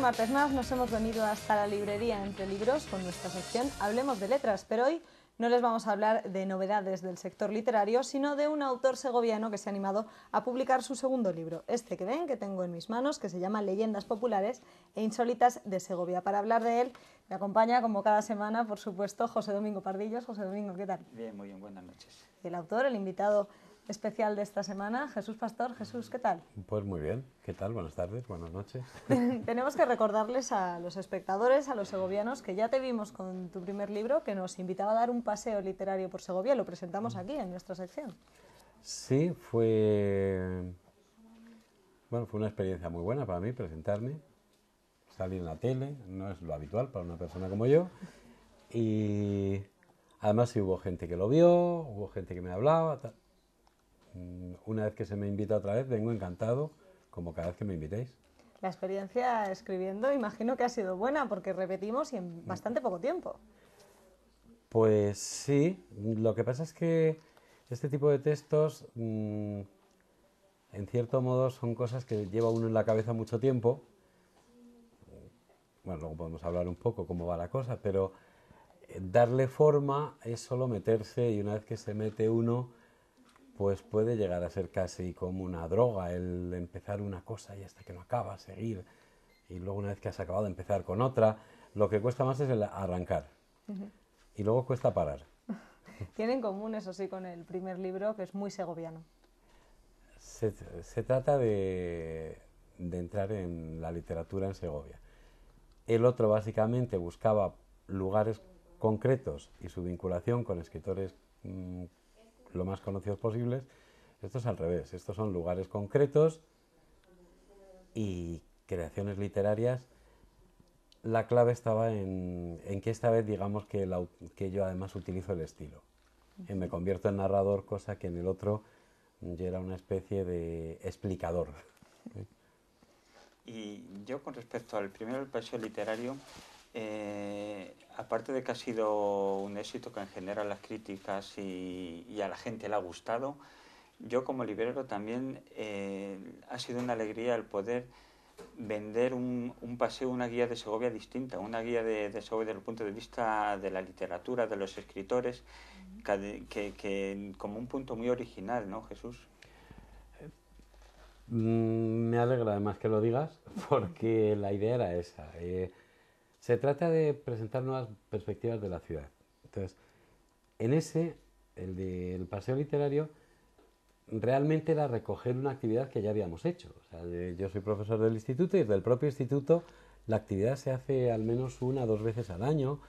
martes más nos hemos venido hasta la librería Entre Libros con nuestra sección Hablemos de Letras, pero hoy no les vamos a hablar de novedades del sector literario, sino de un autor segoviano que se ha animado a publicar su segundo libro, este que ven, que tengo en mis manos, que se llama Leyendas populares e insólitas de Segovia. Para hablar de él me acompaña, como cada semana, por supuesto, José Domingo Pardillos. José Domingo, ¿qué tal? Bien, muy bien, buenas noches. Y el autor, el invitado especial de esta semana, Jesús Pastor. Jesús, ¿qué tal? Pues muy bien, ¿qué tal? Buenas tardes, buenas noches. Tenemos que recordarles a los espectadores, a los segovianos, que ya te vimos con tu primer libro, que nos invitaba a dar un paseo literario por Segovia. Lo presentamos aquí, en nuestra sección. Sí, fue una experiencia muy buena para mí presentarme, salir en la tele, no es lo habitual para una persona como yo, y además sí hubo gente que lo vio, hubo gente que me hablaba, tal. Una vez que se me invita otra vez, vengo encantado, como cada vez que me invitéis. La experiencia escribiendo imagino que ha sido buena, porque repetimos y en bastante poco tiempo. Pues sí, lo que pasa es que este tipo de textos, en cierto modo, son cosas que lleva uno en la cabeza mucho tiempo. Bueno, luego podemos hablar un poco cómo va la cosa, pero darle forma es solo meterse, y una vez que se mete uno, pues puede llegar a ser casi como una droga el empezar una cosa y hasta que no acaba, seguir, y luego una vez que has acabado empezar con otra. Lo que cuesta más es el arrancar, y luego cuesta parar. Tiene en común, eso sí, con el primer libro, que es muy segoviano. Se trata de entrar en la literatura en Segovia. El otro básicamente buscaba lugares concretos y su vinculación con escritores lo más conocidos posibles. Esto es al revés, estos son lugares concretos y creaciones literarias. La clave estaba en que esta vez, digamos, que yo además utilizo el estilo. Me convierto en narrador, cosa que en el otro yo era una especie de explicador. Y yo, con respecto al primero, el paseo literario, aparte de que ha sido un éxito que en general las críticas y a la gente le ha gustado, yo como librero también ha sido una alegría el poder vender un paseo, una guía de Segovia distinta, una guía de Segovia desde el punto de vista de la literatura, de los escritores, que como un punto muy original, ¿no, Jesús? Me alegra además que lo digas, porque la idea era esa. Se trata de presentar nuevas perspectivas de la ciudad. Entonces, en el del paseo literario, realmente era recoger una actividad que ya habíamos hecho. O sea, yo soy profesor del instituto, y del propio instituto la actividad se hace al menos 1 o 2 veces al año.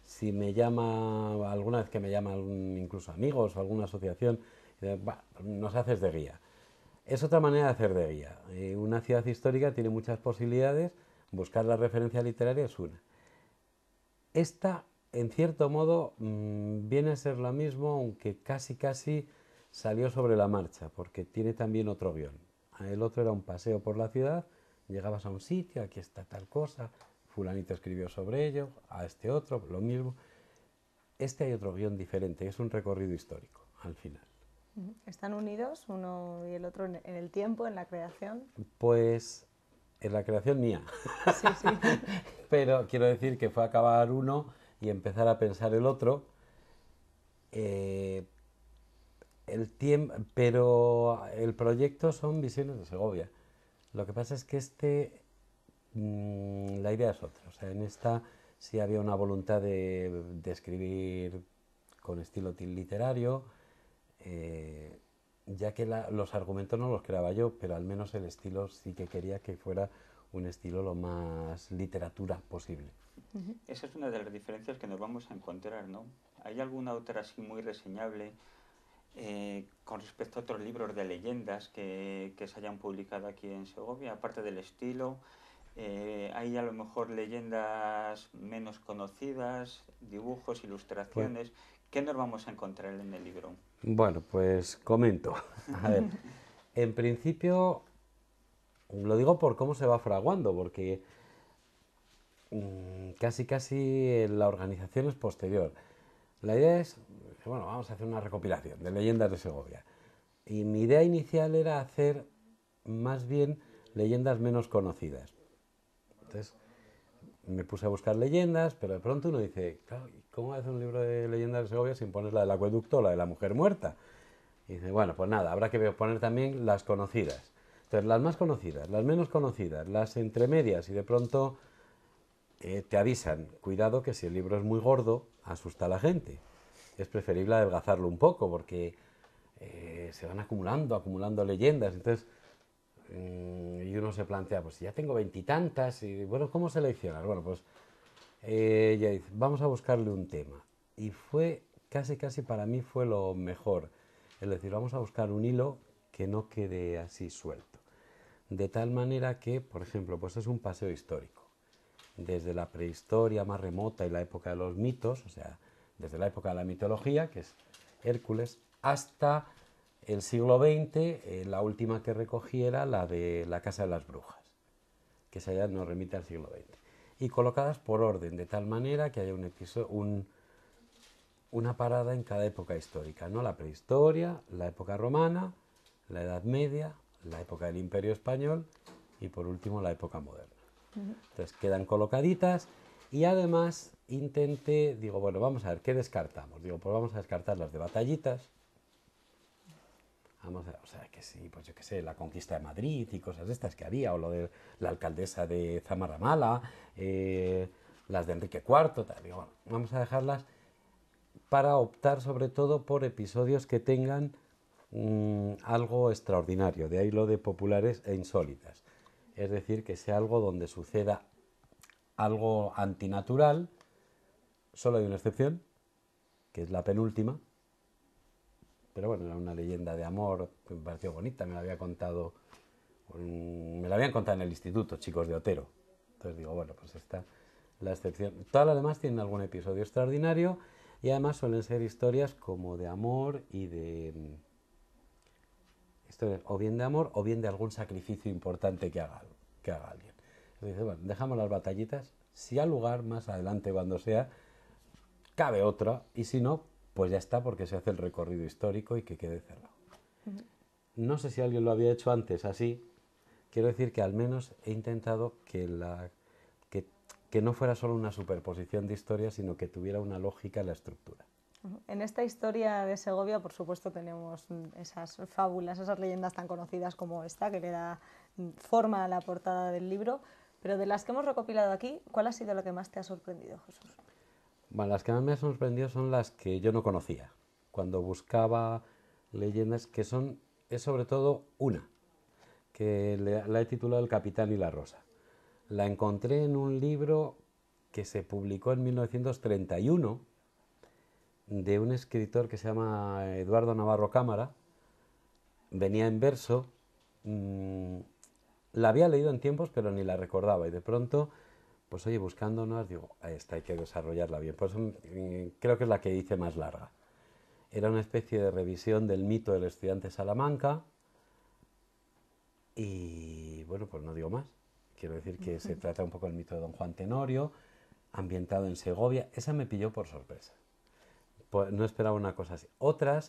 Si me llama, alguna vez que me llaman incluso amigos o alguna asociación, nos haces de guía. Es otra manera de hacer de guía. Una ciudad histórica tiene muchas posibilidades, buscar la referencia literaria es una. Esta, en cierto modo, viene a ser lo mismo, aunque casi salió sobre la marcha, porque tiene también otro guión. El otro era un paseo por la ciudad, llegabas a un sitio, aquí está tal cosa, fulanito escribió sobre ello, a este otro, lo mismo. Este hay otro guión diferente, es un recorrido histórico, al final. ¿Están unidos uno y el otro en el tiempo, en la creación? Pues en la creación mía. Sí, sí. Pero quiero decir que fue acabar uno y empezar a pensar el otro. Pero el proyecto son Visiones de Segovia. Lo que pasa es que la idea es otra. O sea, en esta sí había una voluntad de escribir con estilo literario, ya que los argumentos no los creaba yo, pero al menos el estilo sí que quería que fuera un estilo lo más literatura posible. Esa es una de las diferencias que nos vamos a encontrar, ¿no? ¿Hay alguna otra así muy reseñable con respecto a otros libros de leyendas que se hayan publicado aquí en Segovia, aparte del estilo? ¿Hay a lo mejor leyendas menos conocidas, dibujos, ilustraciones? ¿Qué nos vamos a encontrar en el libro? Bueno, pues comento. A ver, en principio, lo digo por cómo se va fraguando, porque casi la organización es posterior. La idea es, bueno, vamos a hacer una recopilación de leyendas de Segovia. Y mi idea inicial era hacer más bien leyendas menos conocidas. Entonces, me puse a buscar leyendas, pero de pronto uno dice, claro, ¿cómo hacer un libro de leyendas de Segovia sin poner la del acueducto o la de la mujer muerta? Y dice, bueno, pues nada, habrá que poner también las conocidas. Entonces, las más conocidas, las menos conocidas, las entremedias, y de pronto te avisan, cuidado que si el libro es muy gordo, asusta a la gente. Es preferible adelgazarlo un poco, porque se van acumulando leyendas. Entonces, y uno se plantea, pues ya tengo veintitantas, y bueno, ¿cómo seleccionar? Bueno, pues ya dice, vamos a buscarle un tema. Y fue, casi para mí fue lo mejor. Es decir, vamos a buscar un hilo que no quede así suelto. De tal manera que, por ejemplo, pues es un paseo histórico. Desde la prehistoria más remota y la época de los mitos, o sea, desde la época de la mitología, que es Hércules, hasta el siglo XX, la última que recogí era la de la Casa de las Brujas, que esa ya nos remite al siglo XX. Y colocadas por orden, de tal manera que haya una parada en cada época histórica, ¿no? La prehistoria, la época romana, la Edad Media, la época del Imperio Español y por último la época moderna. Entonces quedan colocaditas y además intenté, digo, bueno, vamos a ver, ¿qué descartamos? Digo, pues vamos a descartar las de batallitas. Vamos a, o sea, que sí, pues yo qué sé, la conquista de Madrid y cosas de estas que había, o lo de la alcaldesa de Zamarramala, las de Enrique IV, tal. Digo, bueno, vamos a dejarlas para optar sobre todo por episodios que tengan algo extraordinario, de ahí lo de populares e insólitas. Es decir, que sea algo donde suceda algo antinatural. Solo hay una excepción, que es la penúltima, pero bueno, era una leyenda de amor que me pareció bonita, me la habían contado en el instituto, chicos de Otero. Entonces digo, bueno, pues esta la excepción. Todas las demás tienen algún episodio extraordinario y además suelen ser historias como de amor y de historias o bien de amor o bien de algún sacrificio importante que haga alguien. Entonces, bueno, dejamos las batallitas, si hay lugar más adelante cuando sea, cabe otra y si no, pues ya está porque se hace el recorrido histórico y que quede cerrado. No sé si alguien lo había hecho antes así, quiero decir que al menos he intentado que no fuera solo una superposición de historias, sino que tuviera una lógica en la estructura. En esta historia de Segovia, por supuesto, tenemos esas fábulas, esas leyendas tan conocidas como esta, que le da forma a la portada del libro, pero de las que hemos recopilado aquí, ¿cuál ha sido la que más te ha sorprendido, Jesús? Bueno, las que más me han sorprendido son las que yo no conocía. Cuando buscaba leyendas, es sobre todo una, que la he titulado El Capitán y la Rosa. La encontré en un libro que se publicó en 1931 de un escritor que se llama Eduardo Navarro Cámara. Venía en verso. La había leído en tiempos, pero ni la recordaba. Y de pronto, pues oye, buscándonos, digo, esta hay que desarrollarla bien. Por eso creo que es la que hice más larga. Era una especie de revisión del mito del estudiante de Salamanca. Y bueno, pues no digo más. Quiero decir que se trata un poco del mito de Don Juan Tenorio, ambientado en Segovia. Esa me pilló por sorpresa. Pues no esperaba una cosa así. Otra,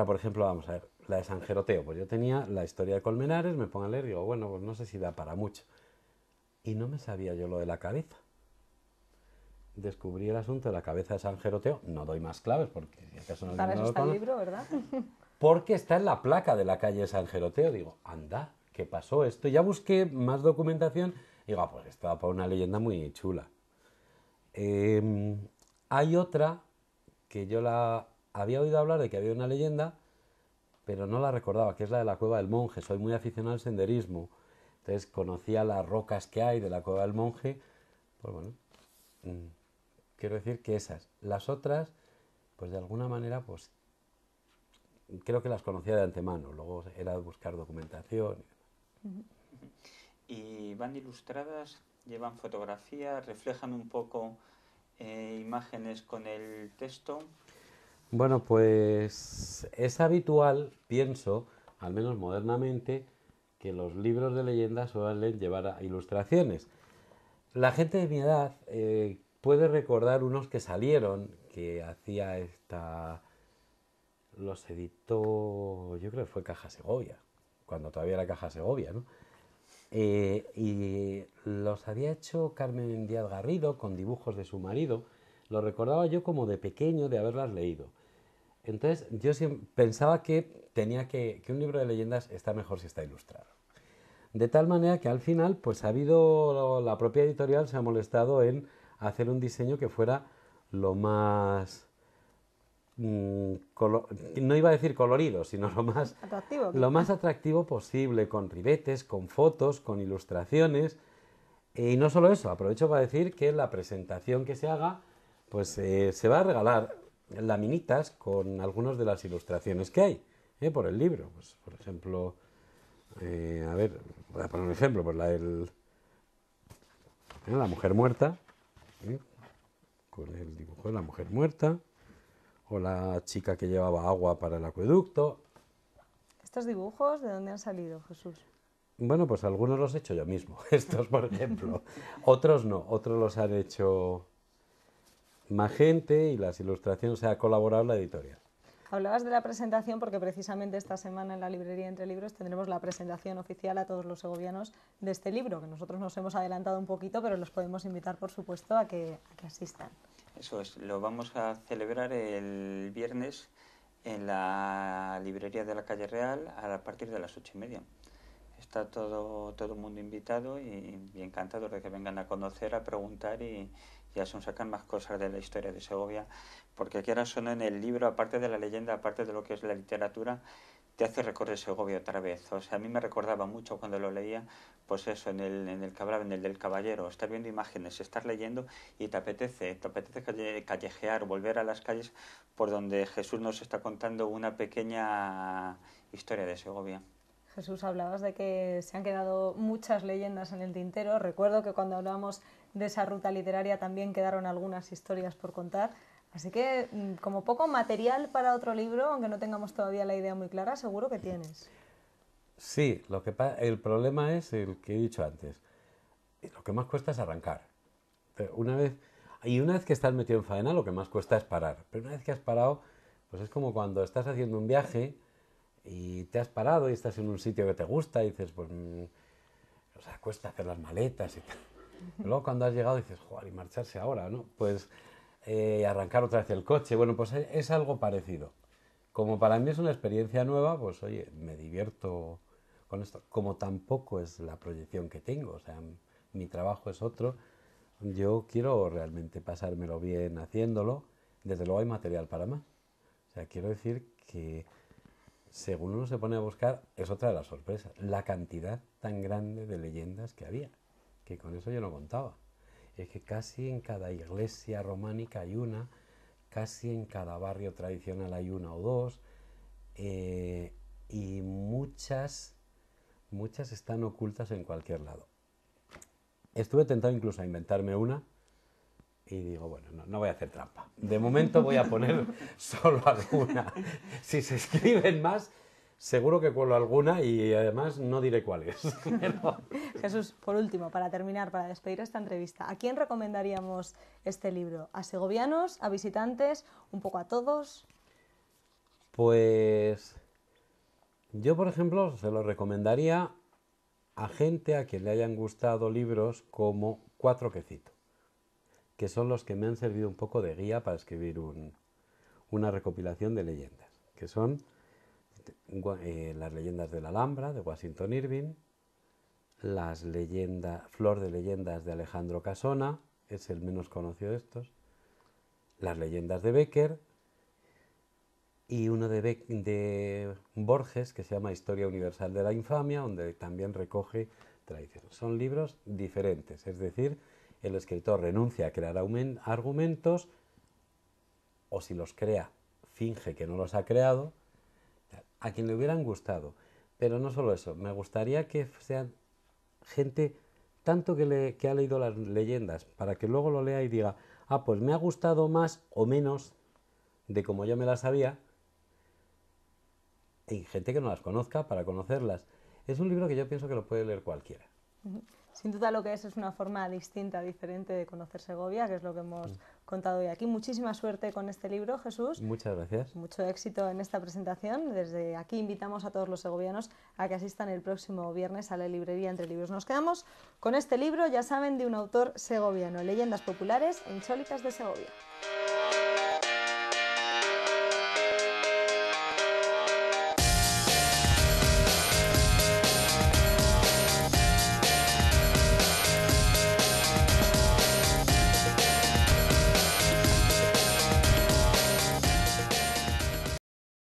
por ejemplo, vamos a ver, la de San Jeroteo. Pues yo tenía la historia de Colmenares, me pongo a leer y digo, bueno, pues no sé si da para mucho. Y no me sabía yo lo de la cabeza. Descubrí el asunto de la cabeza de San Jeroteo. No doy más claves porque si acaso no Para eso lo está el conoce. libro, ¿verdad? Porque está en la placa de la calle San Jeroteo. Digo, anda, ¿qué pasó esto? Ya busqué más documentación y digo, pues esto va para una leyenda muy chula. Hay otra que yo la había oído hablar de que había una leyenda, pero no la recordaba, que es la de la Cueva del Monje. Soy muy aficionado al senderismo, entonces conocía las rocas que hay de la Cueva del Monje. Pues bueno, quiero decir que esas. Las otras, pues de alguna manera, pues creo que las conocía de antemano. Luego era buscar documentación. Y van ilustradas, llevan fotografías, reflejan un poco imágenes con el texto. Bueno, pues es habitual, pienso, al menos modernamente, que los libros de leyendas suelen llevar a ilustraciones. La gente de mi edad puede recordar unos que salieron, que hacía los editó, yo creo que fue Caja Segovia, cuando todavía era Caja Segovia, ¿no? y los había hecho Carmen Díaz Garrido con dibujos de su marido. Lo recordaba yo como de pequeño de haberlas leído. Entonces yo pensaba que que un libro de leyendas está mejor si está ilustrado. De tal manera que al final, pues ha habido, la propia editorial se ha molestado en hacer un diseño que fuera lo más, no iba a decir colorido, sino Atractivo, lo quizá. más atractivo posible, con ribetes, con fotos, con ilustraciones. Y no solo eso, aprovecho para decir que la presentación que se haga, pues se va a regalar laminitas con algunas de las ilustraciones que hay por el libro. Pues, por ejemplo, a ver, voy a poner un ejemplo, pues la mujer muerta, ¿eh? Con el dibujo de la mujer muerta, o la chica que llevaba agua para el acueducto. ¿Estos dibujos de dónde han salido, Jesús? Bueno, pues algunos los he hecho yo mismo, estos por ejemplo. Otros no, otros los han hecho más gente y las ilustraciones se ha colaborado la editorial. Hablabas de la presentación porque precisamente esta semana en la librería Entre Libros tendremos la presentación oficial a todos los segovianos de este libro, que nosotros nos hemos adelantado un poquito, pero los podemos invitar, por supuesto, a que asistan. Eso es, lo vamos a celebrar el viernes en la librería de la Calle Real a partir de las 8:30. Está todo el mundo invitado y encantados de que vengan a conocer, a preguntar y a sacar más cosas de la historia de Segovia, porque quieras o no, en el libro, aparte de la leyenda, aparte de lo que es la literatura, te hace recorrer Segovia otra vez. O sea, a mí me recordaba mucho cuando lo leía, pues eso, en el que hablaba, en el del caballero, estar viendo imágenes, estar leyendo y te apetece callejear, volver a las calles por donde Jesús nos está contando una pequeña historia de Segovia. Jesús, hablabas de que se han quedado muchas leyendas en el tintero. Recuerdo que cuando hablábamos de esa ruta literaria también quedaron algunas historias por contar. Así que, como poco material para otro libro, aunque no tengamos todavía la idea muy clara, seguro que tienes. Sí, el problema es el que he dicho antes. Lo que más cuesta es arrancar. Una vez, una vez que estás metido en faena, lo que más cuesta es parar. Pero una vez que has parado, pues es como cuando estás haciendo un viaje y te has parado y estás en un sitio que te gusta y dices, pues, o sea, cuesta hacer las maletas y tal. Pero luego cuando has llegado dices, joder, y marcharse ahora, ¿no? Pues arrancar otra vez el coche. Bueno, pues es algo parecido. Como para mí es una experiencia nueva, pues oye, me divierto con esto. Como tampoco es la proyección que tengo, o sea, mi trabajo es otro. Yo quiero realmente pasármelo bien haciéndolo. Desde luego hay material para más. O sea, quiero decir que según uno se pone a buscar, es otra de las sorpresas. La cantidad tan grande de leyendas que había, que con eso yo no contaba. Es que casi en cada iglesia románica hay una, casi en cada barrio tradicional hay una o dos, y muchas están ocultas en cualquier lado. Estuve tentado incluso a inventarme una y digo, bueno, no voy a hacer trampa. De momento voy a poner solo alguna. Si se escriben más, seguro que cuelo alguna y además no diré cuál es. Pero... Jesús, por último, para terminar, para despedir esta entrevista, ¿a quién recomendaríamos este libro? ¿A segovianos, a visitantes, un poco a todos? Pues yo, por ejemplo, se lo recomendaría a gente a quien le hayan gustado libros como Cuatro que cito, que son los que me han servido un poco de guía para escribir una recopilación de leyendas, que son las leyendas de la Alhambra, de Washington Irving, Flor de leyendas de Alejandro Casona, es el menos conocido de estos, las leyendas de Becker y uno de Borges que se llama Historia Universal de la Infamia, donde también recoge tradiciones. Son libros diferentes, es decir, el escritor renuncia a crear argumentos o si los crea, finge que no los ha creado, a quien le hubieran gustado. Pero no solo eso, me gustaría que sean gente tanto que ha leído las leyendas, para que luego lo lea y diga, ah, pues me ha gustado más o menos de como yo me las sabía, y gente que no las conozca para conocerlas. Es un libro que yo pienso que lo puede leer cualquiera. Sin duda lo que es una forma distinta, diferente de conocer Segovia, que es lo que hemos contado hoy aquí. Muchísima suerte con este libro, Jesús. Muchas gracias. Mucho éxito en esta presentación. Desde aquí invitamos a todos los segovianos a que asistan el próximo viernes a la librería Entre Libros. Nos quedamos con este libro, ya saben, de un autor segoviano, Leyendas populares e insólitas de Segovia.